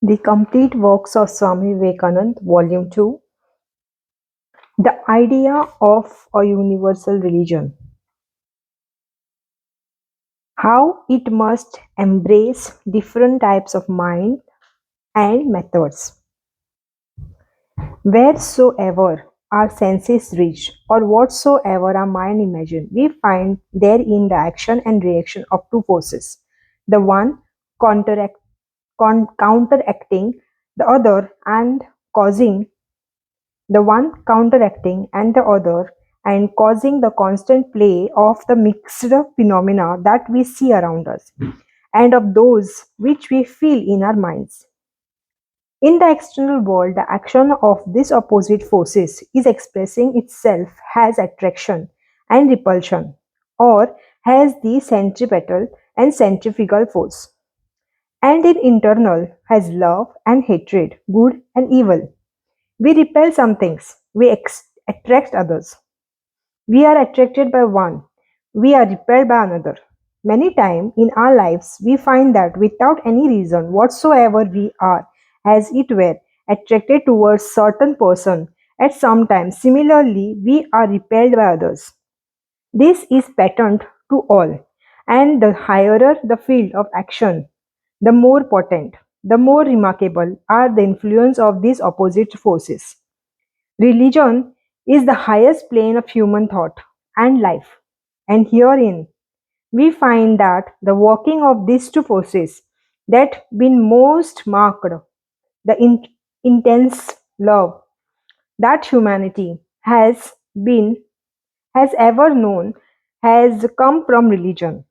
The complete works of Swami Vivekananda, Volume 2. The idea of a universal religion. How it must embrace different types of mind and methods. Wheresoever our senses reach, or whatsoever our mind imagine, we find therein the action and reaction of two forces. The one counteract, counteracting the other and causing the one counteracting and the other, and causing the constant play of the mixed phenomena that we see around us, and of those which we feel in our minds. In the external world, the action of these opposite forces is expressing itself as attraction and repulsion, or as the centripetal and centrifugal force, and in internal as love and hatred, good and evil. We repel some things, we attract others. We are attracted by one, we are repelled by another. Many times in our lives, we find that without any reason whatsoever, we are, as it were, attracted towards certain person. At some time, similarly, we are repelled by others. This is patent to all, and the higher the field of action, the more potent, the more remarkable are the influence of these opposite forces. Religion is the highest plane of human thought and life, and herein we find that the working of these two forces that been most marked, the intense love that humanity been has ever known, has come from religion,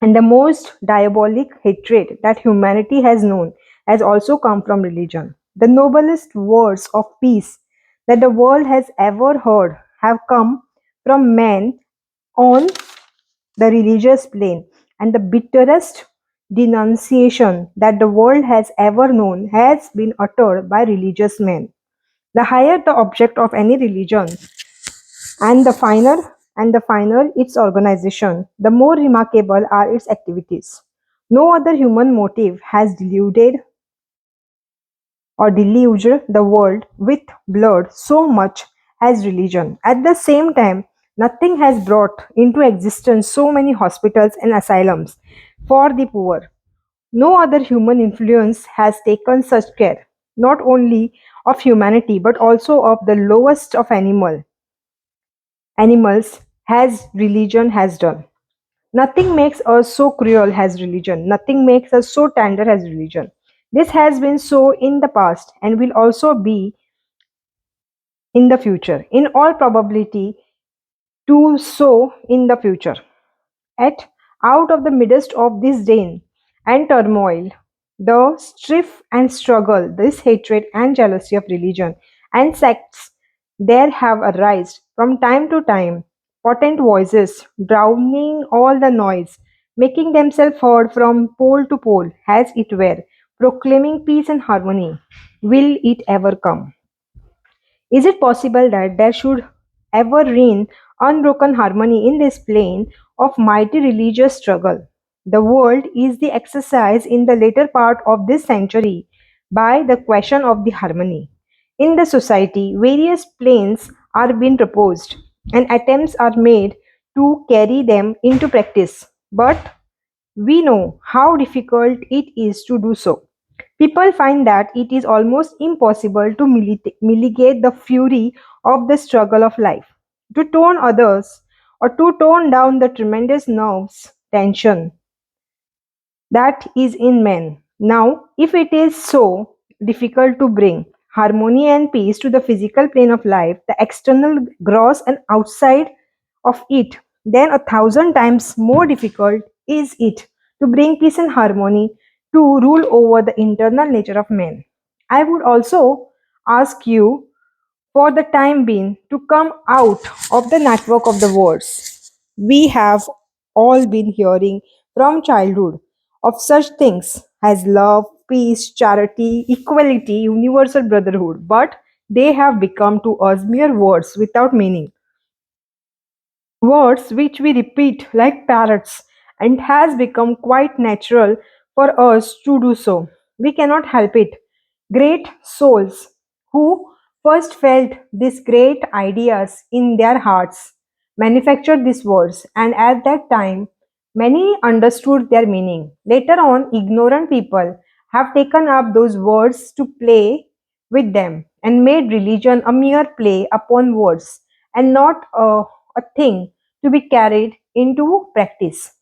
and the most diabolic hatred that humanity has known has also come from religion. The noblest words of peace that the world has ever heard have come from men on the religious plane, and the bitterest denunciation that the world has ever known has been uttered by religious men. The higher the object of any religion, and the finer its organization, the more remarkable are its activities. No other human motive has deluded or deluged the world with blood so much as religion. At the same time, nothing has brought into existence so many hospitals and asylums for the poor. No other human influence has taken such care, not only of humanity but also of the lowest of animals as religion has done. Nothing makes us so cruel as religion. Nothing makes us so tender as religion. This has been so in the past and will also be in the future. In all probability, to so in the future. At out of the midst of this din and turmoil, the strife and struggle, this hatred and jealousy of religion and sects, there have arisen from time to time potent voices, drowning all the noise, making themselves heard from pole to pole, as it were, proclaiming peace and harmony. Will it ever come? Is it possible that there should ever reign unbroken harmony in this plane of mighty religious struggle? The world is the exercise in the later part of this century by the question of the harmony. In the society, various planes are being proposed and attempts are made to carry them into practice. But we know how difficult it is to do so. People find that it is almost impossible to mitigate the fury of the struggle of life, to tone others, or to tone down the tremendous nerves tension that is in men. Now, if it is so difficult to bring harmony and peace to the physical plane of life, the external, gross, and outside of it, then a thousand times more difficult is it to bring peace and harmony to rule over the internal nature of men. I would also ask you for the time being to come out of the network of the words we have all been hearing from childhood of such things as love, peace, charity, equality, universal brotherhood, but they have become to us mere words without meaning, words which we repeat like parrots, and has become quite natural for us to do so. We cannot help it. Great souls who first felt these great ideas in their hearts manufactured these words, and at that time many understood their meaning. Later on, ignorant people have taken up those words to play with them and made religion a mere play upon words and not a thing to be carried into practice.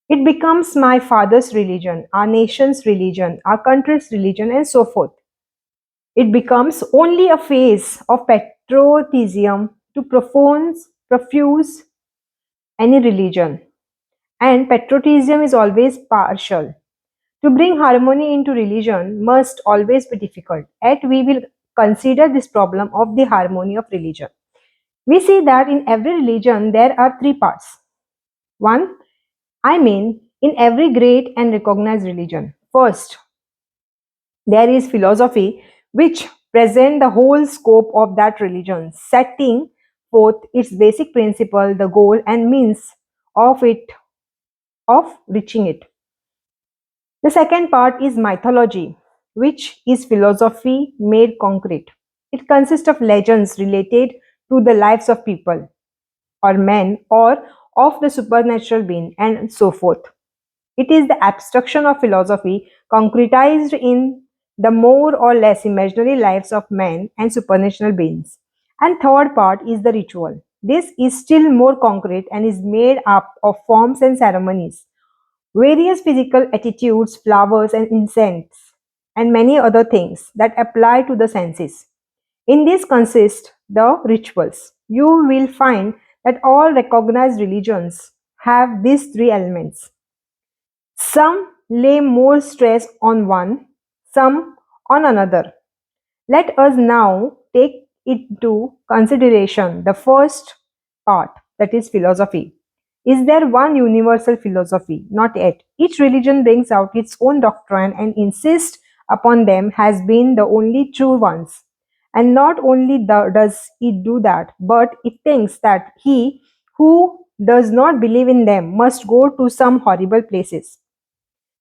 It becomes my father's religion, our nation's religion, our country's religion, and so forth. It becomes only a phase of patriotism to profuse any religion. And patriotism is always partial. To bring harmony into religion must always be difficult. Yet we will consider this problem of the harmony of religion. We see that in every religion there are three parts. One, in every great and recognized religion. First, there is philosophy, which present the whole scope of that religion, setting forth its basic principle, the goal and means of reaching it. The second part is mythology, which is philosophy made concrete. It consists of legends related to the lives of people or men or of the supernatural being and so forth. It is the abstraction of philosophy concretized in the more or less imaginary lives of men and supernatural beings. And third part is the ritual. This is still more concrete and is made up of forms and ceremonies, various physical attitudes, flowers and incense, and many other things that apply to the senses. In this consist the rituals. You will find that all recognized religions have these three elements. Some lay more stress on one, some on another. Let us now take into consideration the first part, that is philosophy. Is there one universal philosophy? Not yet. Each religion brings out its own doctrine and insists upon them has been the only true ones. And not only does it do that, but it thinks that he who does not believe in them must go to some horrible places.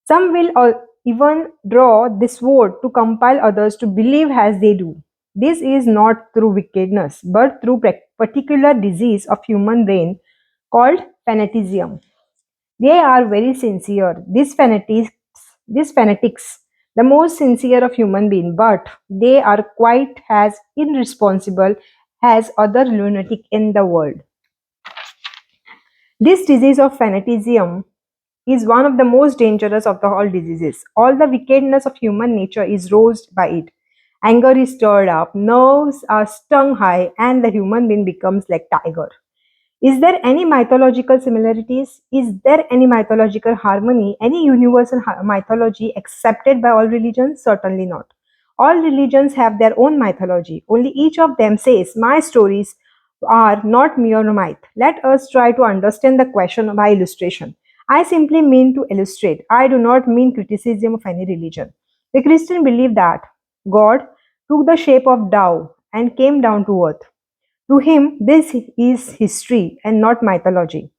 Some will even draw this sword to compel others to believe as they do. This is not through wickedness, but through particular disease of human brain called fanaticism. They are very sincere. These fanatics, the most sincere of human beings, but they are quite as irresponsible as other lunatic in the world. This disease of fanaticism is one of the most dangerous of the all diseases. All the wickedness of human nature is roused by it. Anger is stirred up, nerves are stung high, and the human being becomes like tiger. Is there any mythological similarities? Is there any mythological harmony? Any universal mythology accepted by all religions? Certainly not. All religions have their own mythology. Only each of them says, my stories are not mere myth. Let us try to understand the question by illustration. I simply mean to illustrate. I do not mean criticism of any religion. The Christian believe that God took the shape of dove and came down to earth. To him, this is history and not mythology.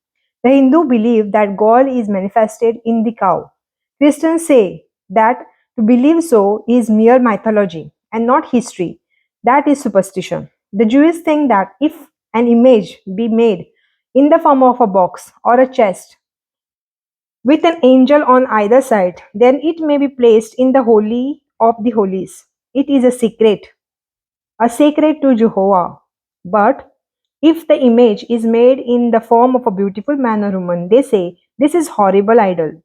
The Hindu believe that God is manifested in the cow. Christians say that to believe so is mere mythology and not history. That is superstition. The Jews think that if an image be made in the form of a box or a chest with an angel on either side, then it may be placed in the holy of the holies. It is a sacred to Jehovah. But if the image is made in the form of a beautiful man or woman, they say, this is horrible idol.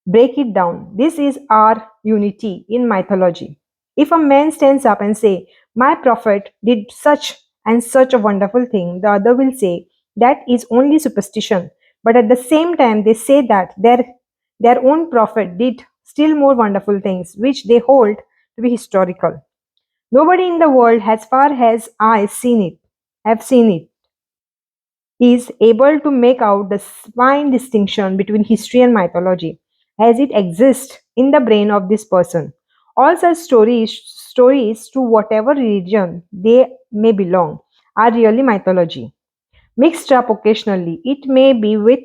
Break it down. This is our unity in mythology. If a man stands up and say, my prophet did such and such a wonderful thing, the other will say, that is only superstition. But at the same time, they say that their own prophet did still more wonderful things, which they hold to be historical. Nobody in the world, as far as have seen it, is able to make out the fine distinction between history and mythology as it exists in the brain of this person. All such stories to whatever religion they may belong, are really mythology. Mixed up occasionally, it may be with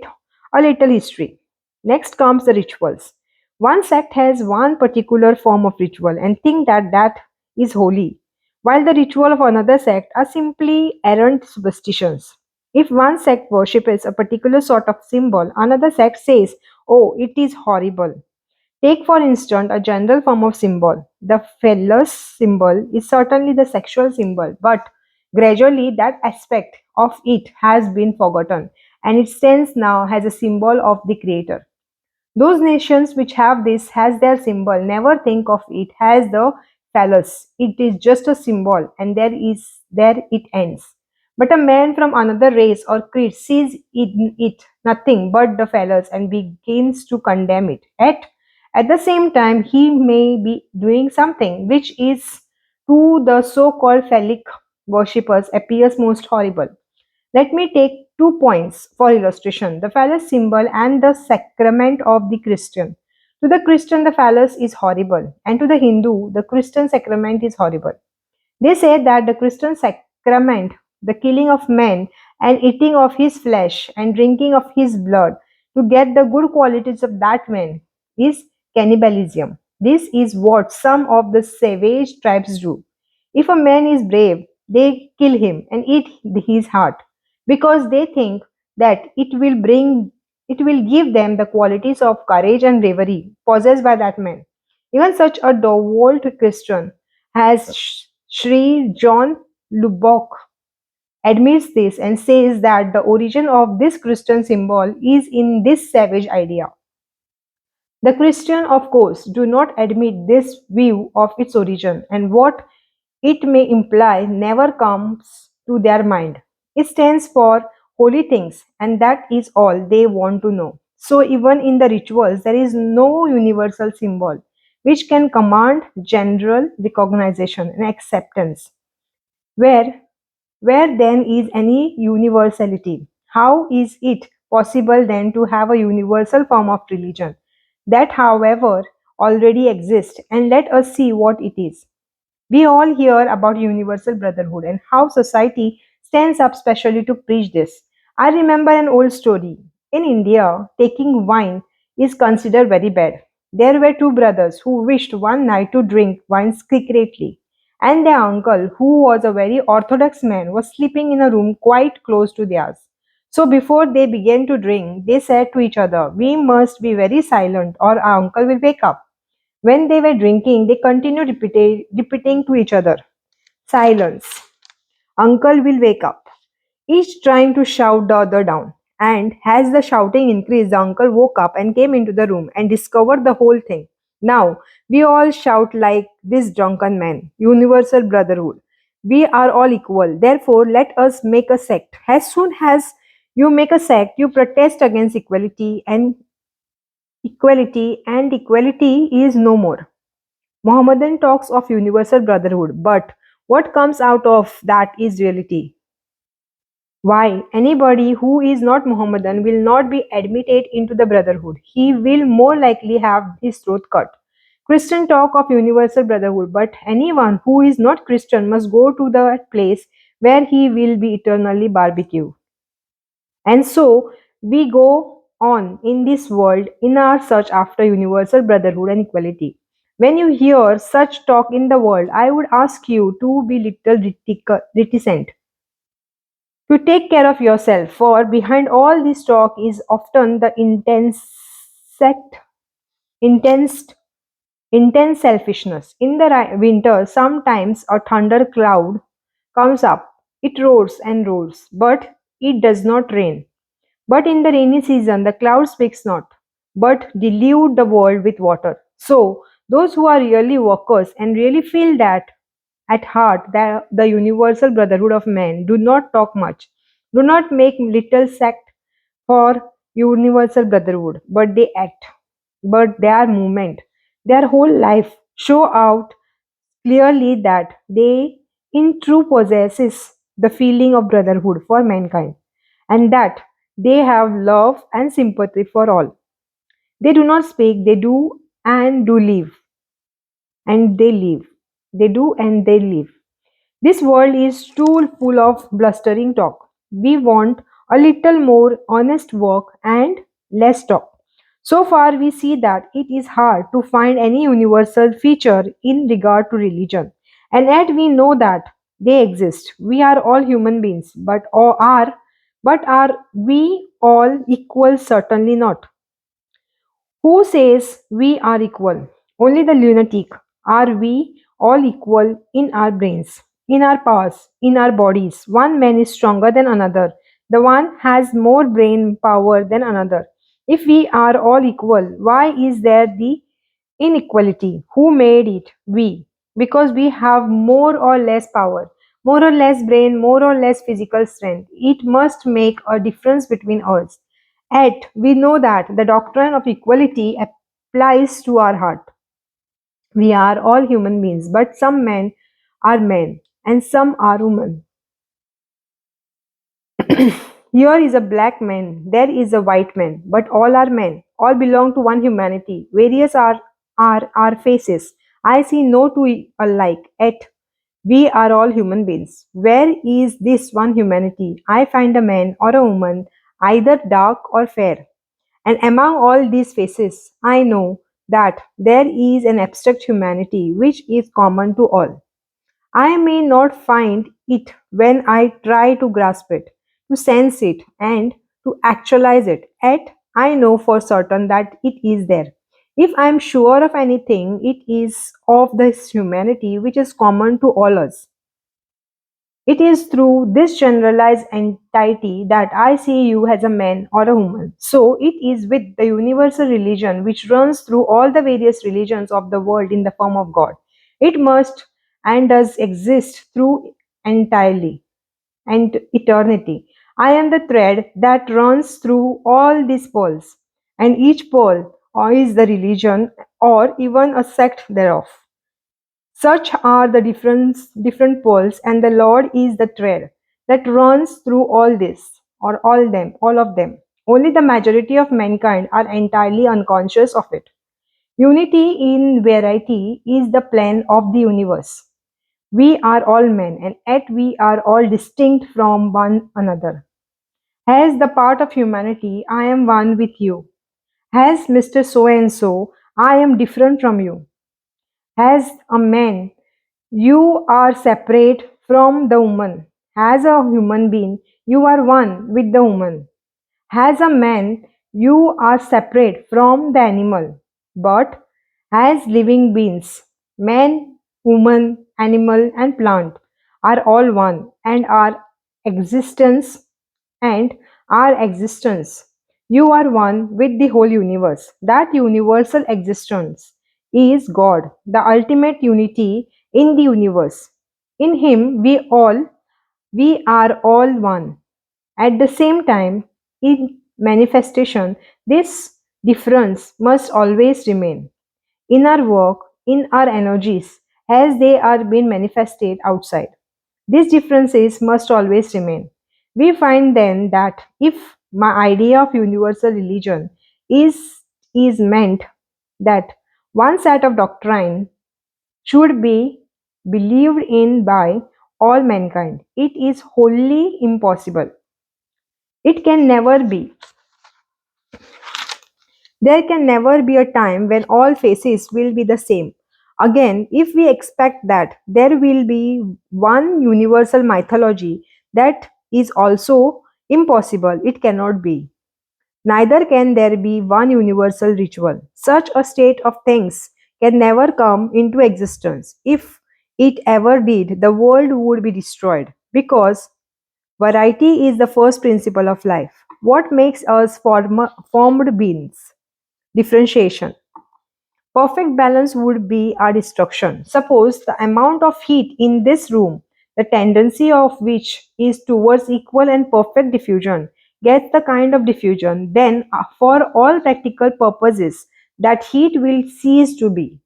a little history. Next comes the rituals. One sect has one particular form of ritual and think that that is holy, while the ritual of another sect are simply errant superstitions. If one sect worships a particular sort of symbol, another sect says, "Oh, it is horrible." Take, for instance, a general form of symbol. The phallus symbol is certainly the sexual symbol, but gradually that aspect of it has been forgotten, and it stands now as a symbol of the Creator. Those nations which have this as their symbol never think of it as the phallus. It is just a symbol, and there it ends. But a man from another race or creed sees in it nothing but the phallus and begins to condemn it. At the same time, he may be doing something which is to the so-called phallic worshippers appears most horrible. Let me take 2 points for illustration: the phallus symbol and the sacrament of the Christian. To the Christian, the phallus is horrible, and to the Hindu, the Christian sacrament is horrible. They say that the Christian sacrament, the killing of men and eating of his flesh and drinking of his blood to get the good qualities of that man, is cannibalism. This is what some of the savage tribes do. If a man is brave, they kill him and eat his heart because they think that it will give them the qualities of courage and bravery possessed by that man. Even such a devout Christian as Sri John Lubbock admits this and says that the origin of this Christian symbol is in this savage idea. The Christian, of course, do not admit this view of its origin, and what it may imply never comes to their mind. It stands for holy things, and that is all they want to know. So, even in the rituals, there is no universal symbol which can command general recognition and acceptance. Where where then is any universality? How is it possible then to have a universal form of religion? That, however, already exists, and let us see what it is. We all hear about universal brotherhood and how society stands up specially to preach this. I remember an old story. In India, taking wine is considered very bad. There were two brothers who wished one night to drink wine secretly, and their uncle, who was a very orthodox man, was sleeping in a room quite close to theirs. So before they began to drink, they said to each other, "We must be very silent or our uncle will wake up." When they were drinking, they continued repeating to each other, "Silence, uncle will wake up," each trying to shout the other down. And as the shouting increased, the uncle woke up and came into the room and discovered the whole thing. Now, we all shout like this drunken man, universal brotherhood. We are all equal. Therefore, let us make a sect. As soon as you make a sect, you protest against equality, and equality is no more. Mohammedan talks of universal brotherhood, but what comes out of that is reality. Why? Anybody who is not Mohammedan will not be admitted into the brotherhood. He will more likely have his throat cut. Christian talk of universal brotherhood, but anyone who is not Christian must go to the place where he will be eternally barbecued. And so we go on in this world in our search after universal brotherhood and equality. When you hear such talk in the world, I would ask you to be little reticent, to take care of yourself, for behind all this talk is often the intense, intense selfishness. In the winter, sometimes a thunder cloud comes up. It roars and roars, but it does not rain. But in the rainy season, the cloud speaks not, but delude the world with water. So, those who are really workers and really feel that at heart the universal brotherhood of men do not talk much, do not make little sect for universal brotherhood, but they act, but their movement, their whole life show out clearly that they in true possesses the feeling of brotherhood for mankind, and that they have love and sympathy for all. They do not speak, they do and do live, and they live. They do and they live. This world is too full of blustering talk. We want a little more honest work and less talk. So far, we see that it is hard to find any universal feature in regard to religion, and yet we know that they exist. We are all human beings, but are we all equal? Certainly not. Who says we are equal? Only the lunatic. Are we all equal in our brains, in our powers, in our bodies? One man is stronger than another. The one has more brain power than another. If we are all equal, why is there the inequality? Who made it? We. Because we have more or less power, more or less brain, more or less physical strength. It must make a difference between us. Yet, we know that the doctrine of equality applies to our heart. We are all human beings, but some men are men and some are women. Here is a black man, there is a white man, but all are men. All belong to one humanity. Various are our faces. I see no two alike, yet we are all human beings. Where is this one humanity? I find a man or a woman, either dark or fair. And among all these faces, I know that there is an abstract humanity which is common to all. I may not find it when I try to grasp it, to sense it, and to actualize it, yet I know for certain that it is there. If I am sure of anything, it is of this humanity which is common to all us. It is through this generalized entity that I see you as a man or a woman. So it is with the universal religion which runs through all the various religions of the world in the form of God. It must and does exist through entirely and eternity. I am the thread that runs through all these poles, and each pole is the religion or even a sect thereof. Such are the different poles, and the Lord is the thread that runs through all this, or all of them. Only the majority of mankind are entirely unconscious of it. Unity in variety is the plan of the universe. We are all men, and yet we are all distinct from one another. As the part of humanity, I am one with you. As Mr. So and so, I am different from you. As a man, you are separate from the woman. As a human being, you are one with the woman. As a man, you are separate from the animal. But as living beings, man, woman, animal, and plant are all one, existence and our existence. You are one with the whole universe. That universal existence is God, the ultimate unity in the universe. In Him, we are all one. At the same time, in manifestation, this difference must always remain in our work, in our energies, as they are being manifested outside. These differences must always remain. We find then that if my idea of universal religion is, is meant that one set of doctrine should be believed in by all mankind, it is wholly impossible. It can never be. There can never be a time when all faces will be the same. Again, if we expect that there will be one universal mythology, that is also impossible. It cannot be. Neither can there be one universal ritual. Such a state of things can never come into existence. If it ever did, the world would be destroyed because variety is the first principle of life. What makes us formed beings? Differentiation. Perfect balance would be our destruction. Suppose the amount of heat in this room, the tendency of which is towards equal and perfect diffusion, gets the kind of diffusion, then for all practical purposes, that heat will cease to be.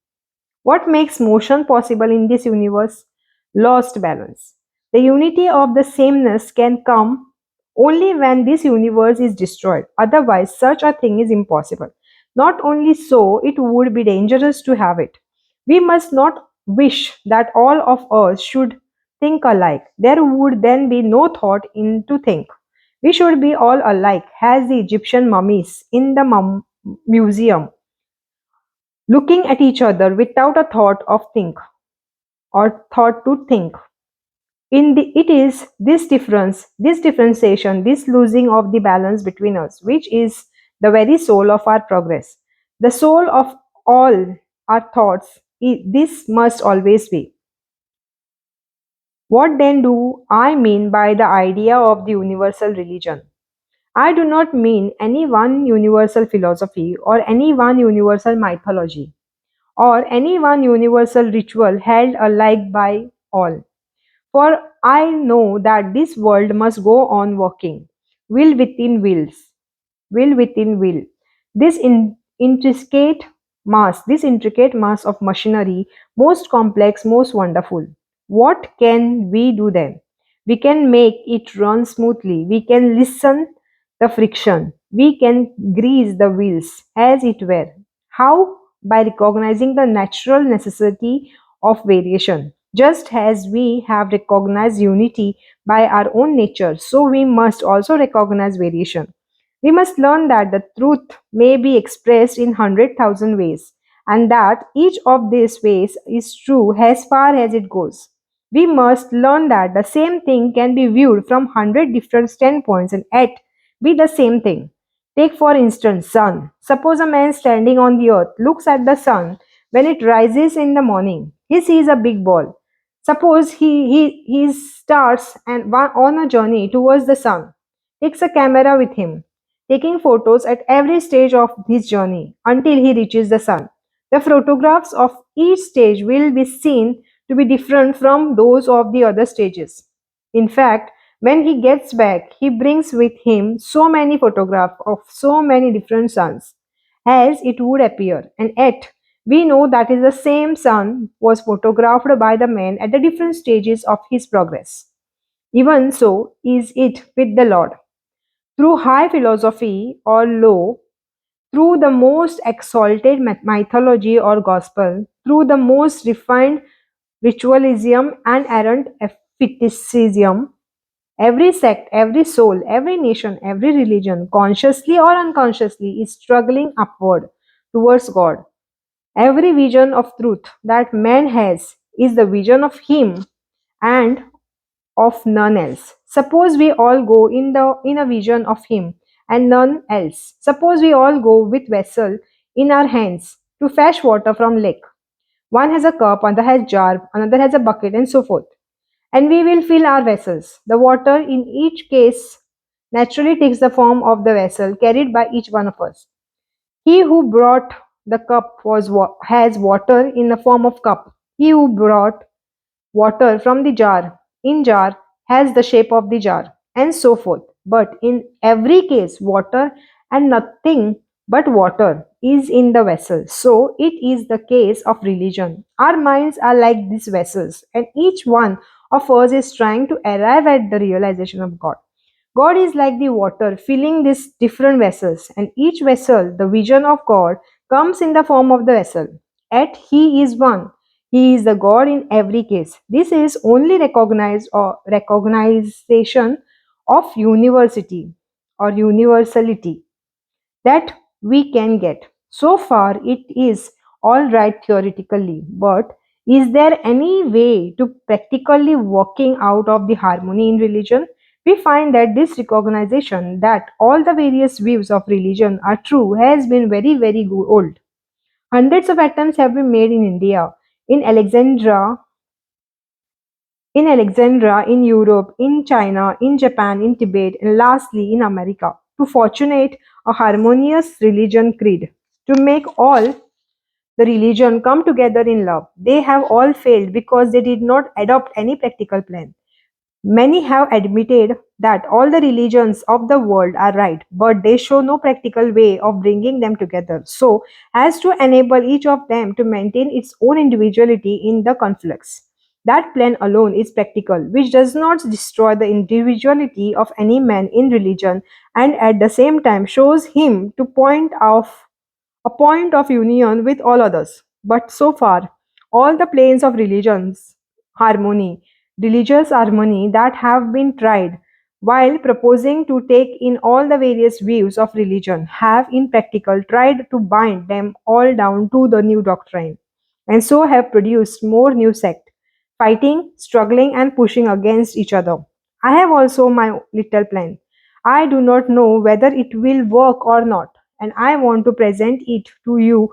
What makes motion possible in this universe? Lost balance. The unity of the sameness can come only when this universe is destroyed. Otherwise, such a thing is impossible. Not only so, it would be dangerous to have it. We must not wish that all of us should think alike. There would then be no thought in to think. We should be all alike, as the Egyptian mummies in the museum, looking at each other without a thought of think or thought to think. It is this difference, this differentiation, this losing of the balance between us, which is the very soul of our progress. The soul of all our thoughts, this must always be. What then do I mean by the idea of the universal religion? I do not mean any one universal philosophy or any one universal mythology or any one universal ritual held alike by all. For I know that this world must go on working, will within wills, will within will. This intricate mass of machinery, most complex, most wonderful. What can we do then? We can make it run smoothly. We can listen the friction. We can grease the wheels, as it were. How? By recognizing the natural necessity of variation. Just as we have recognized unity by our own nature, so we must also recognize variation. We must learn that the truth may be expressed in 100,000 ways, and that each of these ways is true as far as it goes. We must learn that the same thing can be viewed from 100 different standpoints and yet be the same thing. Take for instance sun. Suppose a man standing on the earth looks at the sun when it rises in the morning. He sees a big ball. Suppose he starts on a journey towards the sun, takes a camera with him, taking photos at every stage of his journey until he reaches the sun. The photographs of each stage will be seen to be different from those of the other stages. In fact, when he gets back, he brings with him so many photographs of so many different suns as it would appear, and yet we know that is the same sun was photographed by the man at the different stages of his progress. Even so is it with the Lord. Through high philosophy or low, through the most exalted mythology or gospel, through the most refined ritualism and errant asceticism, every sect, every soul, every nation, every religion, consciously or unconsciously, is struggling upward towards God. Every vision of truth that man has is the vision of him and of none else. Suppose we all go in a vision of him and none else. Suppose we all go with vessel in our hands to fetch water from lake. One has a cup, another has jar, another has a bucket, and so forth. And we will fill our vessels. The water in each case naturally takes the form of the vessel carried by each one of us. He who brought the cup has water in the form of cup. He who brought water from the jar in jar has the shape of the jar, and so forth. But in every case, water and nothing but water is in the vessel. So it is the case of religion. Our minds are like these vessels, and each one of us is trying to arrive at the realization of God. God is like the water filling these different vessels, and each vessel, the vision of God, comes in the form of the vessel. Yet He is one. He is the God in every case. This is only recognized or recognition of university or universality that we can get. So far, it is all right theoretically, but is there any way to practically working out of the harmony in religion? We find that this recognition that all the various views of religion are true has been very, very old. Hundreds of attempts have been made in India, in Alexandria, in Europe, in China, in Japan, in Tibet, and lastly in America, to fortunate a harmonious religion creed, to make all the religion come together in love. They have all failed because they did not adopt any practical plan. Many have admitted that all the religions of the world are right, but they show no practical way of bringing them together so as to enable each of them to maintain its own individuality in the conflicts. That plan alone is practical, which does not destroy the individuality of any man in religion and at the same time shows him to a point of union with all others. But so far, all the planes of harmony, religious harmony that have been tried while proposing to take in all the various views of religion, have in practical tried to bind them all down to the new doctrine, and so have produced more new sects, fighting, struggling, and pushing against each other. I have also my little plan. I do not know whether it will work or not, and I want to present it to you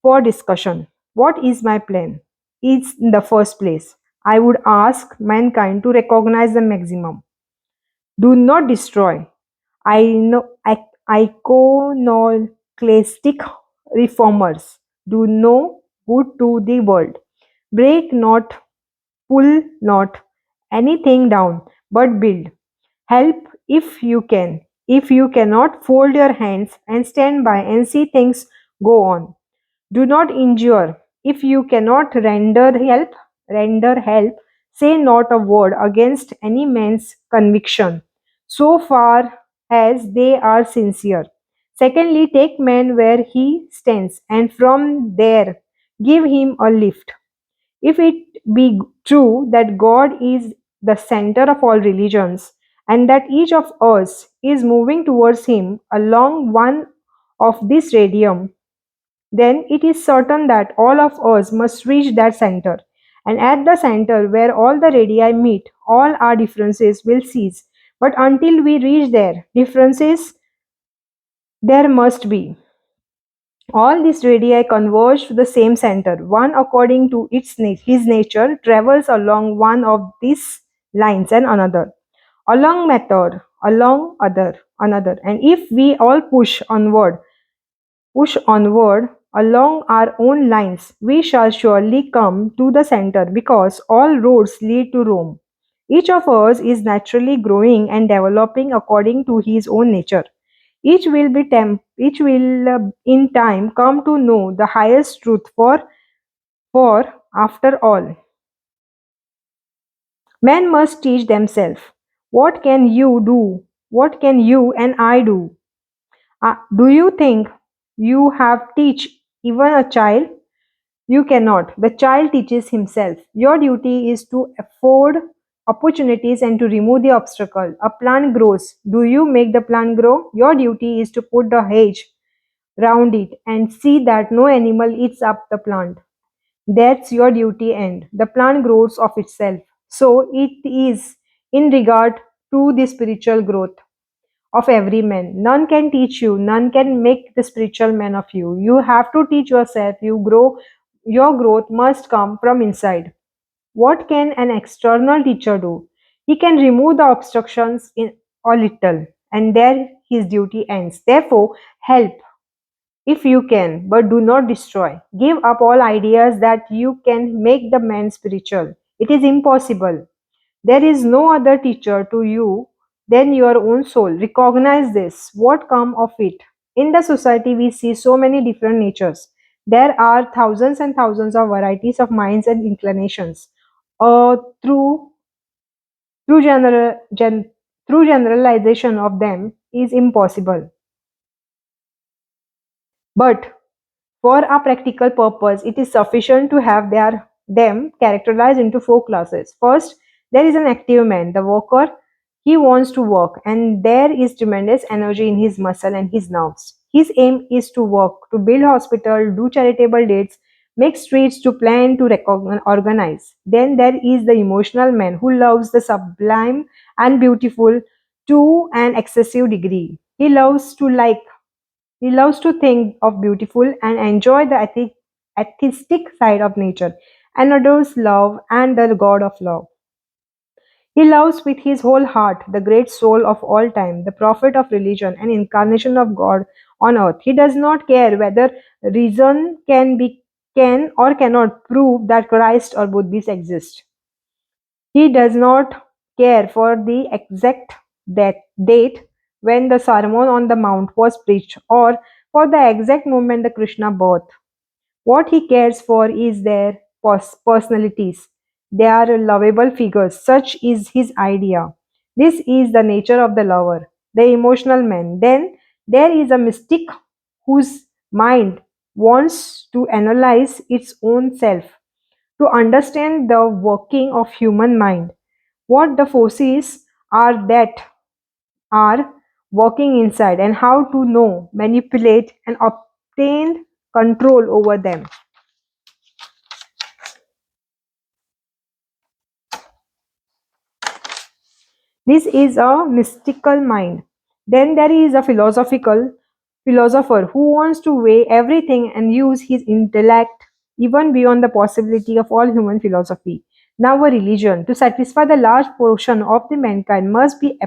for discussion. What is my plan? Is in the first place, I would ask mankind to recognize the maximum. Do not destroy. I know iconoclastic reformers do no good to the world. Break not, pull not anything down, but build. Help if you can. If you cannot, fold your hands and stand by and see things go on. Do not injure. If you cannot render help, say not a word against any man's conviction, so far as they are sincere. Secondly, take man where he stands, and from there give him a lift. If it be true that God is the center of all religions, and that each of us is moving towards him along one of this radium, then it is certain that all of us must reach that center. And at the center where all the radii meet, all our differences will cease. But until we reach there, differences there must be. All these radii converge to the same center. One, according to his nature, travels along one of these lines, and another along method, along another. And if we all push onward along our own lines, we shall surely come to the center, because all roads lead to Rome. Each of us is naturally growing and developing according to his own nature. Each will in time come to know the highest truth, for after all, men must teach themselves. What can you do? What can you and I do? Do you think you have teach even a child? You cannot. The child teaches himself. Your duty is to afford opportunities and to remove the obstacle. A plant grows. Do you make the plant grow? Your duty is to put the hedge round it and see that no animal eats up the plant. That's your duty end. The plant grows of itself. So it is in regard to the spiritual growth of every man. None can teach you, none can make the spiritual man of you. You have to teach yourself. Your growth must come from inside. What can an external teacher do? He can remove the obstructions in a little, and there his duty ends. Therefore, help if you can, but do not destroy. Give up all ideas that you can make the man spiritual. It is impossible. There is no other teacher to you than your own soul. Recognize this. What come of it? In the society, we see so many different natures. There are thousands and thousands of varieties of minds and inclinations. Uh, through through through generalization of them is impossible. But for a practical purpose, it is sufficient to have them characterized into four classes. First, there is an active man, the worker. He wants to work, and there is tremendous energy in his muscle and his nerves. His aim is to work, to build hospital, do charitable deeds, make streets, to plan, to organize. Then there is the emotional man who loves the sublime and beautiful to an excessive degree. He loves to think of beautiful and enjoy the atheistic side of nature, and adores love and the God of love. He loves with his whole heart the great soul of all time, the prophet of religion and incarnation of God on earth. He does not care whether reason can or cannot prove that Christ or Buddhists exist. He does not care for the exact date when the Sermon on the Mount was preached, or for the exact moment the Krishna birth. What he cares for is their personalities. They are lovable figures. Such is his idea. This is the nature of the lover, the emotional man. Then there is a mystic whose mind wants to analyze its own self, to understand the working of human mind, what the forces are that are working inside and how to know, manipulate, and obtain control over them. This is a mystical mind. Then there is a philosophical philosopher who wants to weigh everything and use his intellect even beyond the possibility of all human philosophy. Now a religion to satisfy the large portion of the mankind must be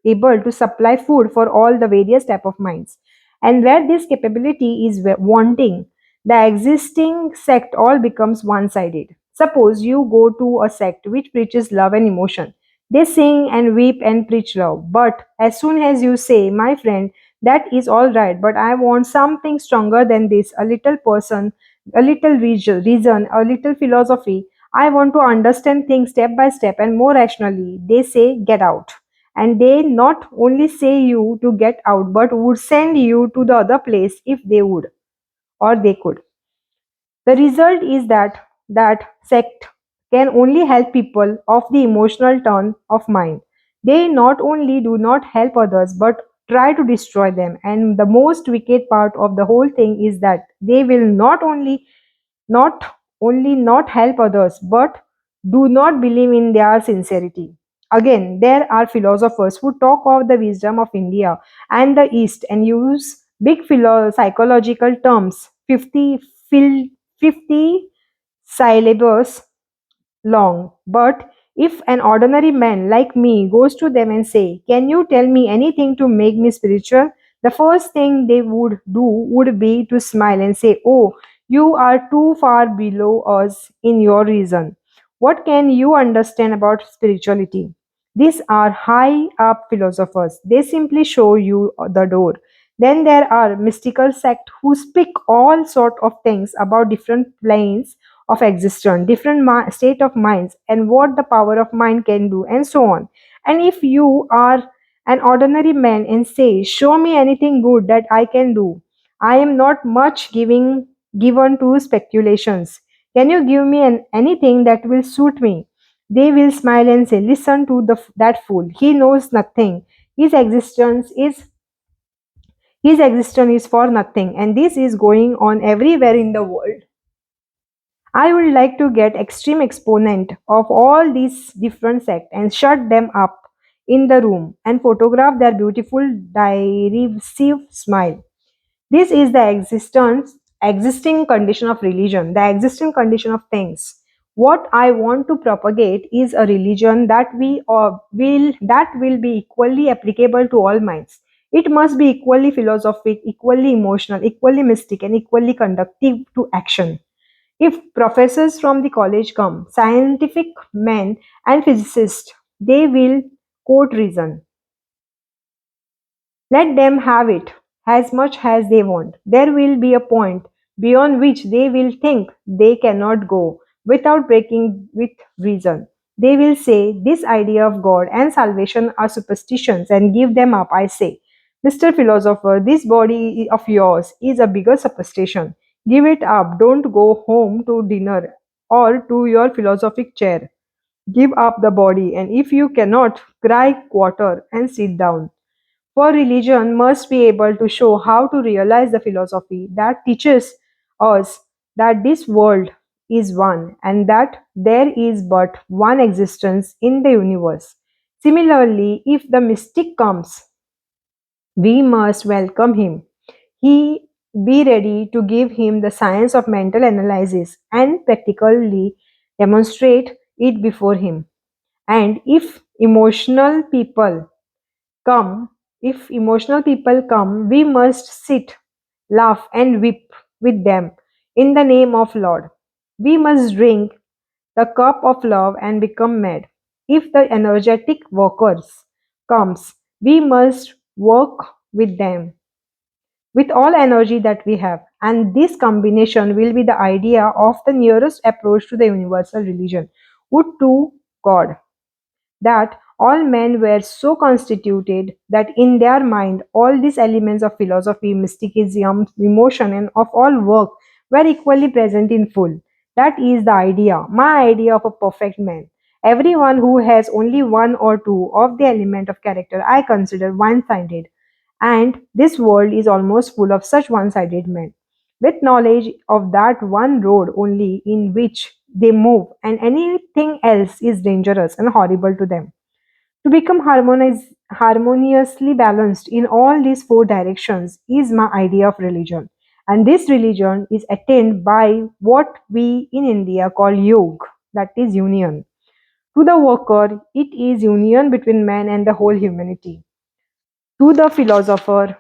able to supply food for all the various type of minds. And where this capability is wanting, the existing sect all becomes one-sided. Suppose you go to a sect which preaches love and emotion. They sing and weep and preach love. But as soon as you say, my friend, that is all right, but I want something stronger than this, a little person, a little reason, a little philosophy. I want to understand things step by step and more rationally. They say, get out. And they not only say you to get out, but would send you to the other place if they would or they could. The result is that sect can only help people of the emotional turn of mind. They not only do not help others but try to destroy them. And the most wicked part of the whole thing is that they will not only not help others but do not believe in their sincerity. Again, there are philosophers who talk of the wisdom of India and the East and use big psychological terms 50 syllables long. But if an ordinary man like me goes to them and say, "Can you tell me anything to make me spiritual?" the first thing they would do would be to smile and say, "Oh, you are too far below us in your reason. What can you understand about spirituality?" These are high up philosophers. They simply show you the door. Then there are mystical sects who speak all sort of things about different planes of existence, different state of minds, and what the power of mind can do, and so on. And if you are an ordinary man and say, "Show me anything good that I can do," I am not much given to speculations. Can you give me anything that will suit me? They will smile and say, "Listen to that fool. He knows nothing. His existence is his existence is for nothing." And this is going on everywhere in the world. I would like to get extreme exponent of all these different sects and shut them up in the room and photograph their beautiful derisive smile. This is the existing condition of religion, the existing condition of things. What I want to propagate is a religion that will be equally applicable to all minds. It must be equally philosophic, equally emotional, equally mystic, and equally conductive to action. If professors from the college come, scientific men and physicists, they will quote reason. Let them have it as much as they want. There will be a point beyond which they will think they cannot go without breaking with reason. They will say this idea of God and salvation are superstitions and give them up. I say, Mr. Philosopher, this body of yours is a bigger superstition. Give it up. Don't go home to dinner or to your philosophic chair. Give up the body, and if you cannot, cry quarter and sit down. For religion must be able to show how to realize the philosophy that teaches us that this world is one and that there is but one existence in the universe. Similarly, if the mystic comes, we must welcome him. He be ready to give him the science of mental analysis and practically demonstrate it before him. And come, if emotional people come, we must sit, laugh, and weep with them in the name of Lord. We must drink the cup of love and become mad. If the energetic workers comes, we must work with them with all energy that we have. And this combination will be the idea of the nearest approach to the universal religion, would to God, that all men were so constituted that in their mind all these elements of philosophy, mysticism, emotion, and of all work were equally present in full. That is the idea, my idea of a perfect man. Everyone who has only one or two of the element of character I consider one-sided, and this world is almost full of such one-sided men, with knowledge of that one road only in which they move, and anything else is dangerous and horrible to them. To become harmoniously balanced in all these four directions is my idea of religion. And this religion is attained by what we in India call yoga, that is union. To the worker, it is union between man and the whole humanity. To the philosopher,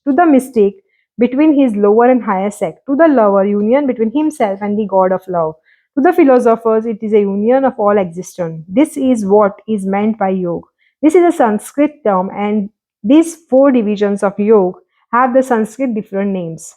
to the mystic, between his lower and higher sect, to the lover, union between himself and the God of love. To the philosophers, it is a union of all existence. This is what is meant by yoga. This is a Sanskrit term, and these four divisions of yoga have the Sanskrit different names.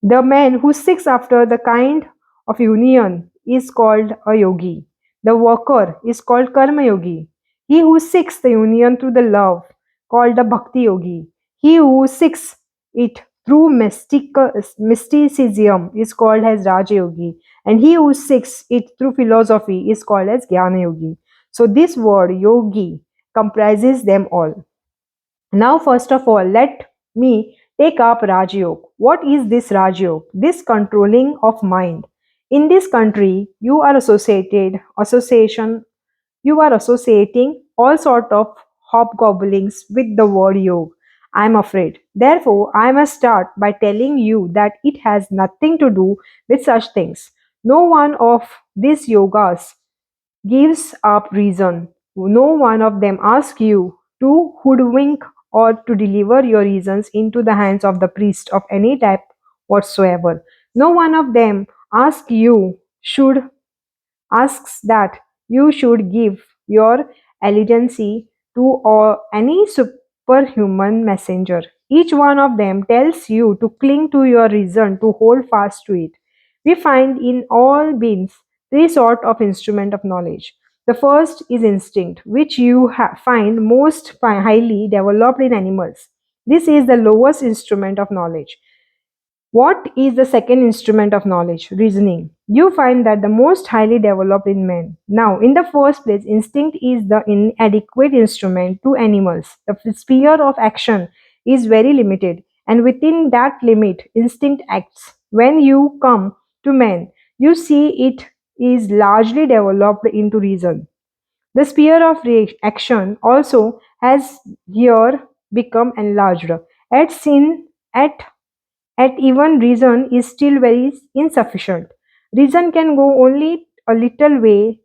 The man who seeks after the kind of union is called a yogi. The worker is called karma yogi. He who seeks the union through the love, called the bhakti yogi. He who seeks it through mysticism is called as Raja Yogi, and he who seeks it through philosophy is called as Jnana Yogi. So this word yogi comprises them all. Now, first of all, let me take up Rajyog. What is this Rajyog? This controlling of mind. In this country, you are associating all sort of hobgoblins with the word yoga. I am afraid. Therefore, I must start by telling you that it has nothing to do with such things. No one of these yogas gives up reason. No one of them asks you to hoodwink or to deliver your reasons into the hands of the priest of any type whatsoever. No one of them asks that you should give your allegiance to any superhuman messenger. Each one of them tells you to cling to your reason, to hold fast to it. We find in all beings three sorts of instrument of knowledge. The first is instinct, which you find most highly developed in animals. This is the lowest instrument of knowledge. What is the second instrument of knowledge? Reasoning. You find that the most highly developed in men. Now, in the first place, instinct is the inadequate instrument to animals. The sphere of action is very limited, and within that limit, instinct acts. When you come to men, you see it is largely developed into reason. The sphere of action also has here become enlarged. At sin, at even reason is still very insufficient. Reason can go only a little way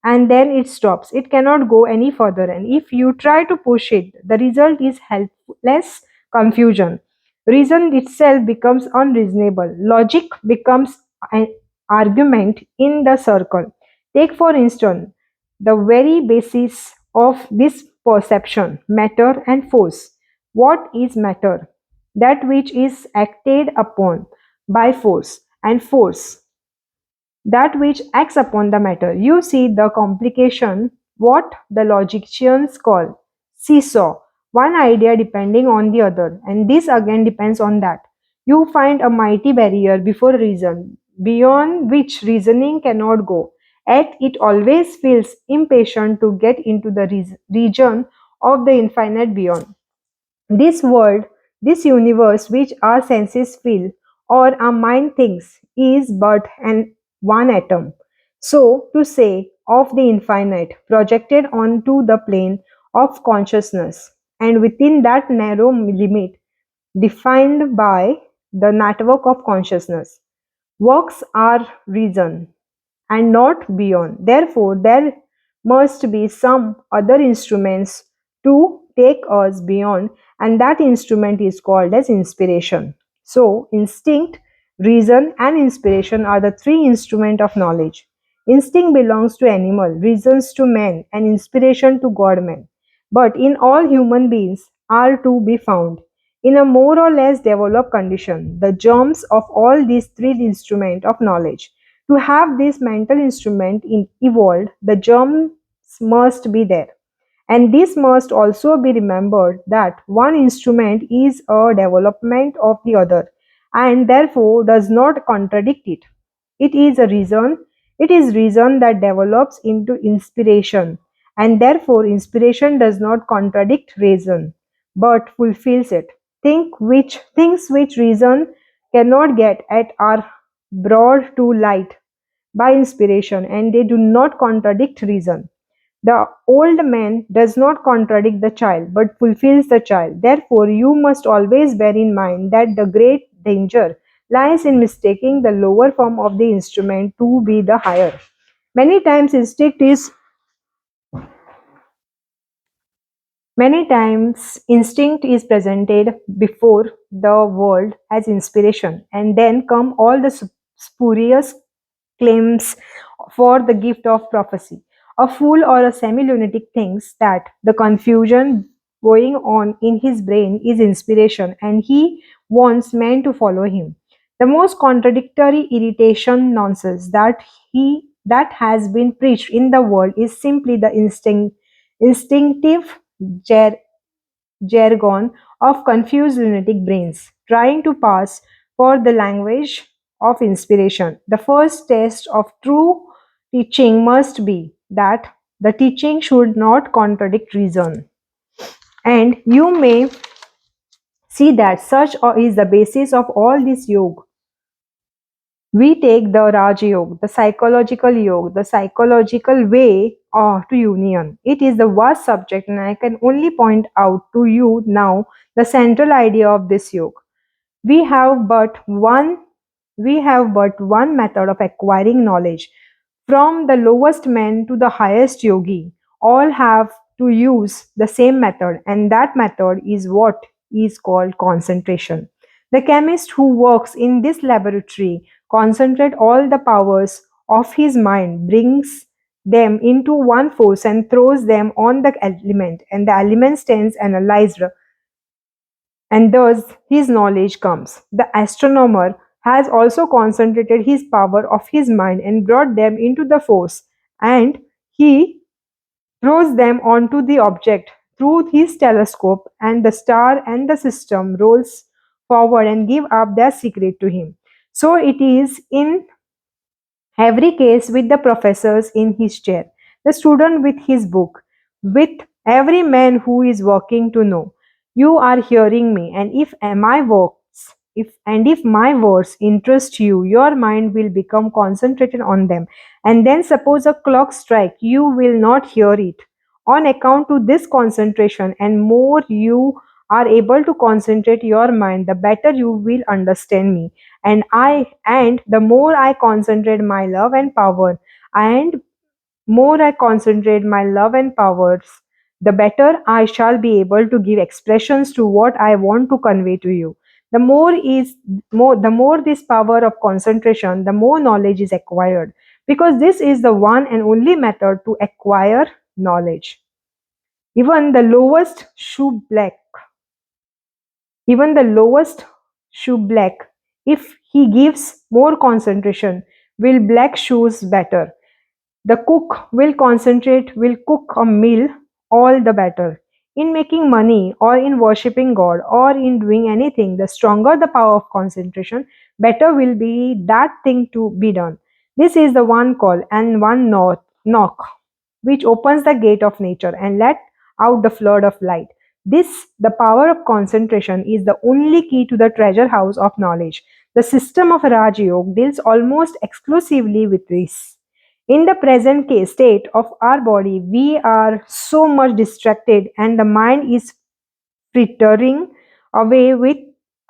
and then it stops. It cannot go any further, and if you try to push it, the result is helpless confusion. Reason itself becomes unreasonable. Logic becomes an argument in the circle. Take, for instance, the very basis of this perception, matter and force. What is matter? That which is acted upon by force, and force that which acts upon the matter. You see the complication, what the logicians call seesaw, one idea depending on the other, and this again depends on that. You find a mighty barrier before reason, beyond which reasoning cannot go, yet it always feels impatient to get into the region of the infinite beyond. This world, this universe which our senses feel or our mind thinks is but an one atom, so to say, of the infinite projected onto the plane of consciousness, and within that narrow limit defined by the network of consciousness works our reason and not beyond. Therefore, there must be some other instruments to take us beyond, and that instrument is called as inspiration. So, instinct, reason, and inspiration are the three instruments of knowledge. Instinct belongs to animal, reasons to man, and inspiration to God man. But in all human beings are to be found. In a more or less developed condition, the germs of all these three instruments of knowledge. To have this mental instrument evolved, the germs must be there. And this must also be remembered that one instrument is a development of the other and therefore does not contradict it. It is a reason, It is reason that develops into inspiration, and therefore inspiration does not contradict reason, but fulfills it. Things which reason cannot get at are brought to light by inspiration, and they do not contradict reason. The old man does not contradict the child, but fulfills the child. Therefore, you must always bear in mind that the great danger lies in mistaking the lower form of the instrument to be the higher. Many times, instinct is presented before the world as inspiration, and then come all the spurious claims for the gift of prophecy. A fool or a semi lunatic thinks that the confusion going on in his brain is inspiration and he wants men to follow him. The most contradictory irritation nonsense that has been preached in the world is simply the instinctive jar- jargon of confused lunatic brains, trying to pass for the language of inspiration. The first test of true teaching must be that the teaching should not contradict reason. And you may see that such is the basis of all this yoga. We take the Raj Yoga, the psychological way to union. It is the vast subject, and I can only point out to you now the central idea of this yoga. We have but one we have but one method of acquiring knowledge. From the lowest man to the highest yogi, all have to use the same method, and that method is what is called concentration. The chemist who works in this laboratory concentrates all the powers of his mind, brings them into one force and throws them on the element, and the element stands analyzed, and thus his knowledge comes. The astronomer has also concentrated his power of his mind and brought them into the force, and he throws them onto the object through his telescope, and the star and the system rolls forward and give up their secret to him. So it is in every case with the professors in his chair, the student with his book, with every man who is working to know. You are hearing me, and if my words interest you, your mind will become concentrated on them. And then suppose a clock strike, you will not hear it. On account to this concentration, and more you are able to concentrate your mind, the better you will understand me, and the more I concentrate my love and power, and more I concentrate my love and powers, the better I shall be able to give expressions to what I want to convey to you. The more this power of concentration, the more knowledge is acquired, because this is the one and only method to acquire knowledge. even the lowest shoe black Even the lowest shoe black, if he gives more concentration, will black shoes better. The cook will cook a meal all the better. In making money or in worshipping God or in doing anything, the stronger the power of concentration, better will be that thing to be done. This is the one call and one knock which opens the gate of nature and let out the flood of light. The power of concentration, is the only key to the treasure house of knowledge. The system of Raj Yoga deals almost exclusively with this. In the present case state of our body, we are so much distracted, and the mind is frittering away with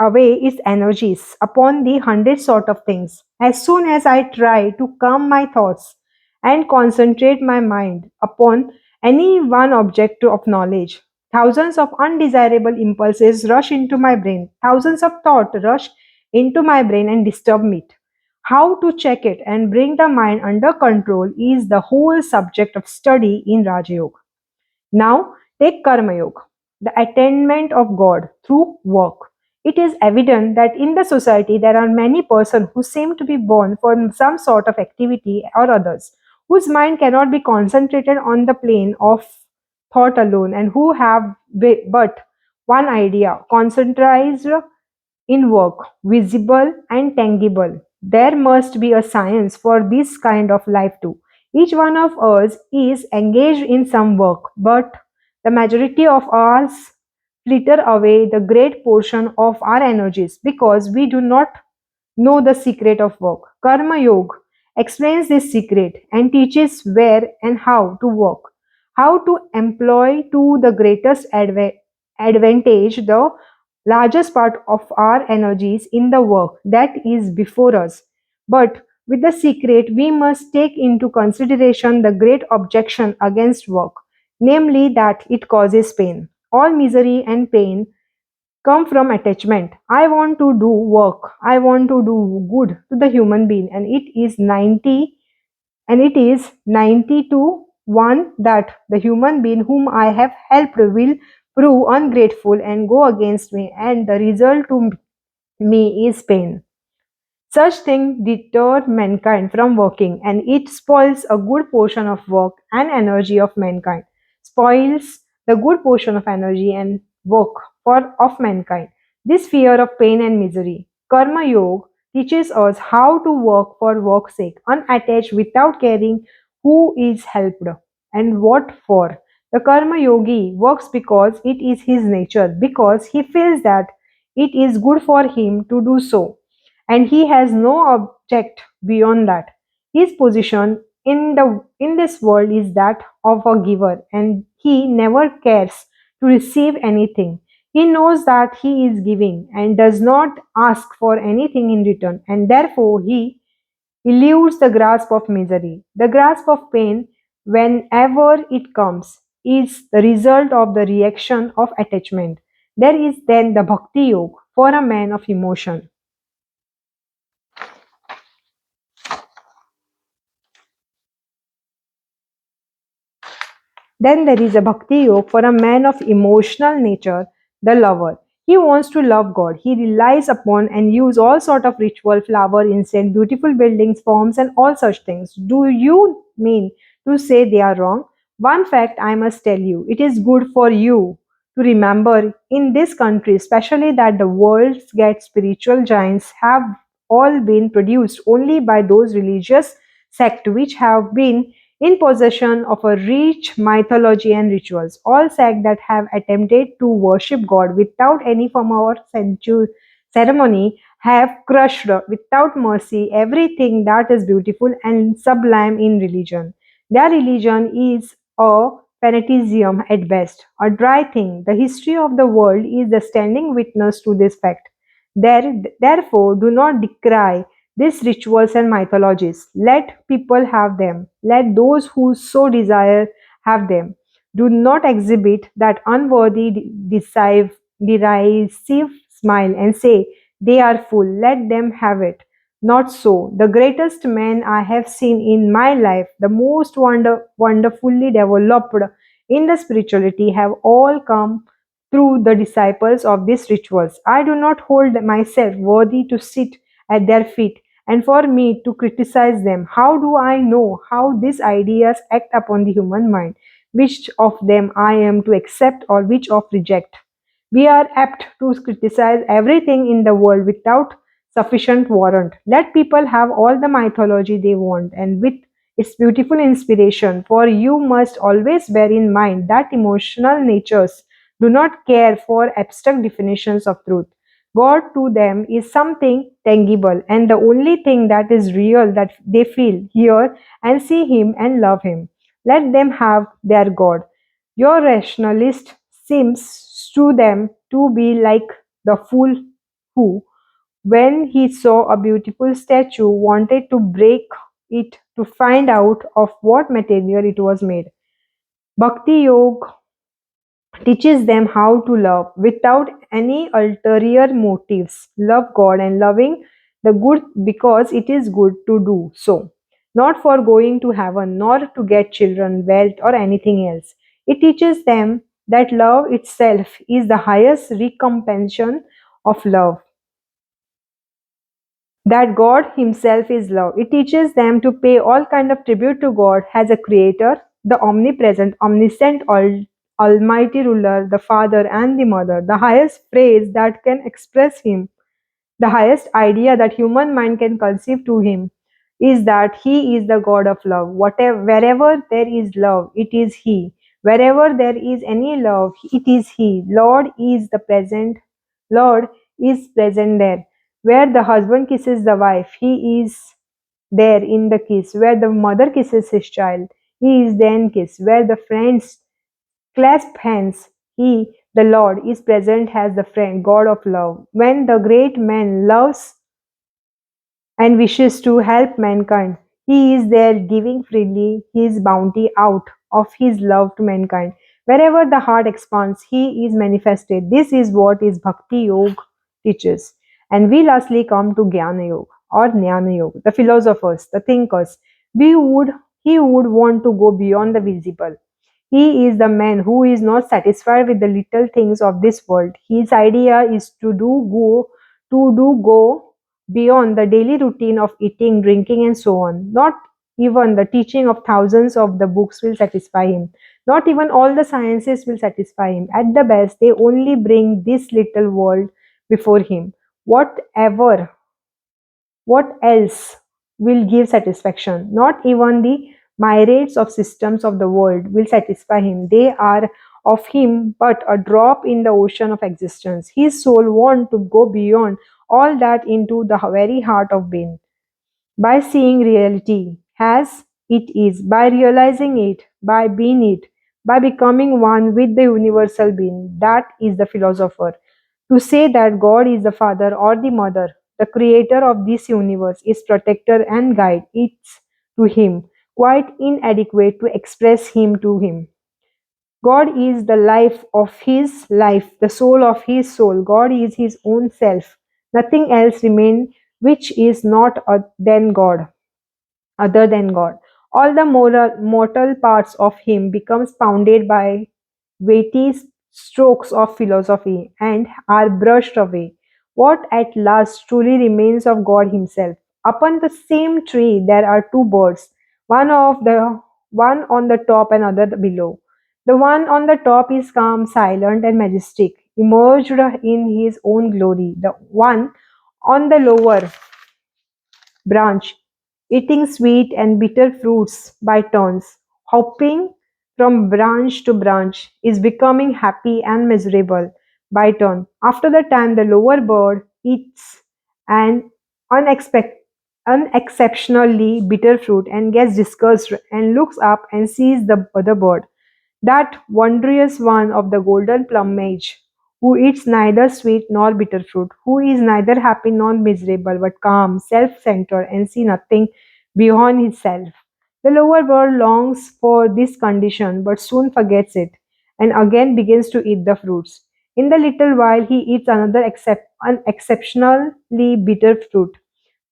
away its energies upon the hundred sort of things. As soon as I try to calm my thoughts and concentrate my mind upon any one object of knowledge, thousands of undesirable impulses rush into my brain, thousands of thoughts rush into my brain and disturb it. How to check it and bring the mind under control is the whole subject of study in Raja Yoga. Now, take Karma Yoga, the attainment of God through work. It is evident that in the society there are many persons who seem to be born for some sort of activity or others, whose mind cannot be concentrated on the plane of thought alone, and who have but one idea, concentrated in work, visible and tangible. There must be a science for this kind of life too. Each one of us is engaged in some work, but the majority of us flitter away the great portion of our energies because we do not know the secret of work. Karma Yoga explains this secret and teaches where and how to work, how to employ to the greatest advantage the largest part of our energies in the work that is before us. But with the secret, we must take into consideration the great objection against work, namely that it causes pain. All misery and pain come from attachment. I want to do work. I want to do good to the human being, and it is 90 to 1 that the human being whom I have helped will prove ungrateful and go against me, and the result to me is pain. Such things deter mankind from working, and it spoils a good portion of work and energy of mankind. Spoils the good portion of energy and work of mankind. This fear of pain and misery. Karma Yoga teaches us how to work for work's sake, unattached without caring who is helped and what for. The Karma Yogi works because it is his nature, because he feels that it is good for him to do so, and he has no object beyond that. His position in this world is that of a giver, and he never cares to receive anything. He knows that he is giving and does not ask for anything in return, and therefore he eludes the grasp of misery. The grasp of pain, whenever it comes, is the result of the reaction of attachment. There is then the bhakti yoga for a man of emotion. Then there is a bhakti yoga for a man of emotional nature, the lover. He wants to love God. He relies upon and use all sort of ritual, flower, incense, beautiful buildings, forms, and all such things. Do you mean to say they are wrong? One fact I must tell you: it is good for you to remember in this country, especially, that the world's great spiritual giants have all been produced only by those religious sects which have been in possession of a rich mythology and rituals. All sects that have attempted to worship God without any form or ceremony have crushed without mercy everything that is beautiful and sublime in religion. Their religion is a fanaticism at best, a dry thing. The history of the world is the standing witness to this fact. Therefore, do not decry these rituals and mythologies. Let people have them. Let those who so desire have them. Do not exhibit that unworthy, derisive smile and say, they are full, let them have it. Not so. The greatest men I have seen in my life, the most wonderfully developed in the spirituality, have all come through the disciples of these rituals. I do not hold myself worthy to sit at their feet and for me to criticize them. How do I know how these ideas act upon the human mind? Which of them I am to accept or which of reject? We are apt to criticize everything in the world without sufficient warrant. Let people have all the mythology they want and with its beautiful inspiration, for you must always bear in mind that emotional natures do not care for abstract definitions of truth. God to them is something tangible, and the only thing that is real that they feel, hear, and see Him and love Him. Let them have their God. Your rationalist seems to them to be like the fool who, when he saw a beautiful statue, wanted to break it to find out of what material it was made. Bhakti Yoga teaches them how to love without any ulterior motives. Love God and loving the good because it is good to do so, not for going to heaven, nor to get children, wealth, or anything else. It teaches them that love itself is the highest recompense of love, that God Himself is love. It teaches them to pay all kind of tribute to God as a creator, the omnipresent, omniscient, almighty ruler, the father and the mother, the highest praise that can express Him. The highest idea that human mind can conceive to him is that he is the God of love. Wherever there is love, it is he. Wherever there is any love, it is he. Lord is present there. Where the husband kisses the wife, he is there in the kiss. Where the mother kisses his child, he is then kissed. Where the friends clasp hands, he, the Lord, is present as the friend, God of love. When the great man loves and wishes to help mankind, he is there giving freely his bounty out of his love to mankind. Wherever the heart expands, he is manifested. This is what is Bhakti Yoga teaches. And we lastly come to Jnana Yoga or Jnana Yoga, the philosophers, the thinkers. We would He would want to go beyond the visible. He is the man who is not satisfied with the little things of this world. His idea is to go beyond the daily routine of eating, drinking, and so on. Not even the teaching of thousands of the books will satisfy him. Not even all the sciences will satisfy him. At the best, they only bring this little world before him. Whatever what else will give satisfaction? Not even the myriads of systems of the world will satisfy him. They are of him but a drop in the ocean of existence. His soul wants to go beyond all that into the very heart of being. By seeing reality as it is, by realizing it, by being it, by becoming one with the universal being. That is the philosopher. To say that God is the father or the mother, the creator of this universe, is protector and guide, it's to him quite inadequate to express him to him. God is the life of his life, the soul of his soul. God is his own self. Nothing else remains which is not than God other than God. All the mortal parts of him becomes pounded by weighty strokes of philosophy and are brushed away. What at last truly remains of God himself? Upon the same tree there are two birds, one on the top and other below. The one on the top is calm, silent, and majestic, immersed in his own glory. The one on the lower branch, eating sweet and bitter fruits by turns, hopping from branch to branch, is becoming happy and miserable by turn. After the time, the lower bird eats an unexpected unexceptionally bitter fruit and gets disgusted and looks up and sees the other bird, that wondrous one of the golden plumage, who eats neither sweet nor bitter fruit, who is neither happy nor miserable, but calm, self-centered, and see nothing beyond himself. The lower world longs for this condition, but soon forgets it, and again begins to eat the fruits. In the little while, he eats another an exceptionally bitter fruit,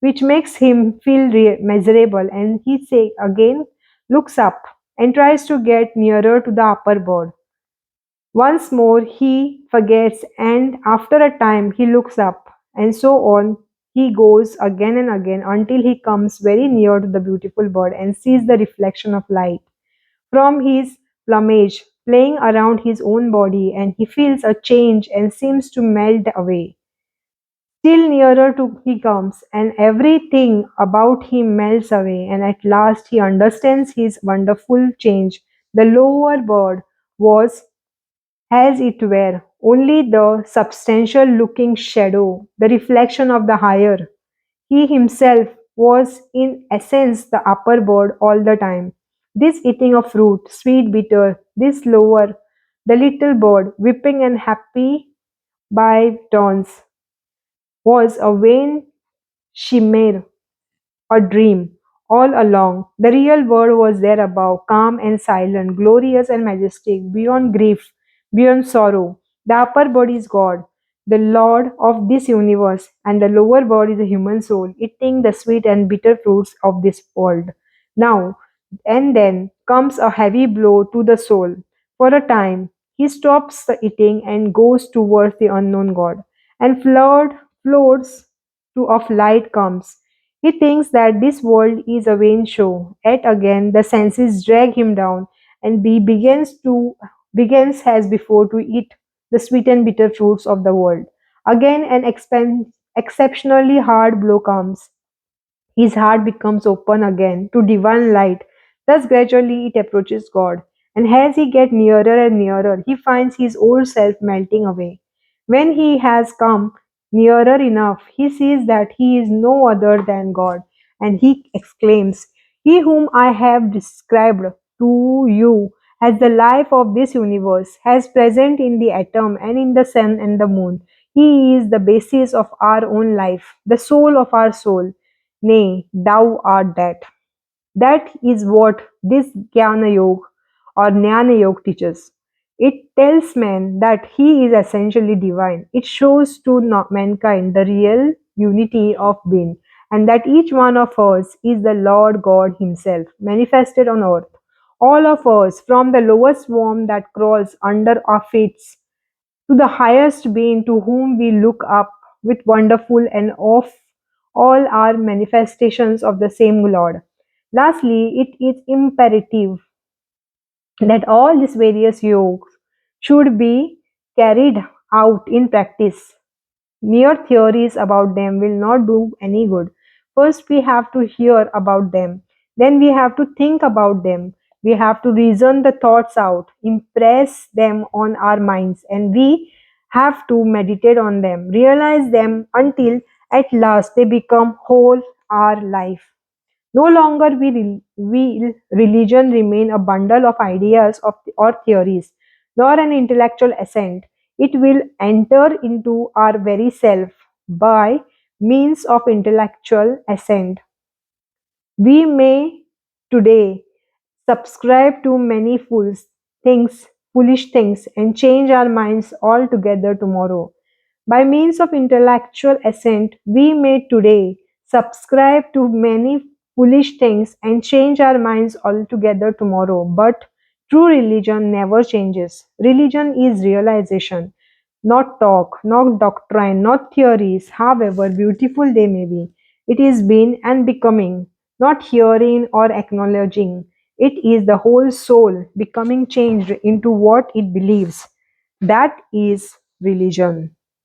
which makes him feel miserable, and he say again looks up and tries to get nearer to the upper board. Once more he forgets, and after a time he looks up, and so on he goes again and again until he comes very near to the beautiful bird and sees the reflection of light from his plumage playing around his own body, and he feels a change and seems to melt away. Still nearer to he comes, and everything about him melts away, and at last he understands his wonderful change. The lower bird was, as it were, only the substantial looking shadow, the reflection of the higher. He himself was in essence the upper bird all the time. This eating of fruit, sweet, bitter, this lower, the little bird, whipping and happy by turns, was a vain chimera, a dream. All along, the real world was there above, calm and silent, glorious and majestic, beyond grief, beyond sorrow. The upper bird is God, the Lord of this universe, and the lower bird is a human soul, eating the sweet and bitter fruits of this world. Now and then comes a heavy blow to the soul. For a time, he stops the eating and goes towards the unknown God, and floats to of light comes. He thinks that this world is a vain show. Yet again the senses drag him down, and he begins as before to eat the sweet and bitter fruits of the world. Again an exceptionally hard blow comes, his heart becomes open again to divine light. Thus gradually it approaches God. And as he gets nearer and nearer, he finds his old self melting away. When he has come nearer enough, he sees that he is no other than God. And he exclaims, He whom I have described to you as the life of this universe, has present in the atom and in the sun and the moon. He is the basis of our own life, the soul of our soul. Nay, thou art that. That is what this Jnana Yoga or Jnana Yoga teaches. It tells man that he is essentially divine. It shows to mankind the real unity of being, and that each one of us is the Lord God Himself manifested on earth. All of us, from the lowest worm that crawls under our feet to the highest being to whom we look up with wonderful and of all are manifestations of the same Lord. Lastly, it is imperative that all these various yogas should be carried out in practice. Mere theories about them will not do any good. First, we have to hear about them. Then, we have to think about them. We have to reason the thoughts out, impress them on our minds, and we have to meditate on them, realize them until at last they become whole our life. No longer will religion remain a bundle of ideas or theories, nor an intellectual assent. It will enter into our very self by means of intellectual assent. We may today subscribe to many foolish things, and change our minds altogether tomorrow. By means of intellectual assent, we may today subscribe to many foolish things and change our minds altogether tomorrow. But true religion never changes. Religion is realization, not talk, not doctrine, not theories, however beautiful they may be. It is being and becoming, not hearing or acknowledging. It is the whole soul becoming changed into what it believes. That is religion.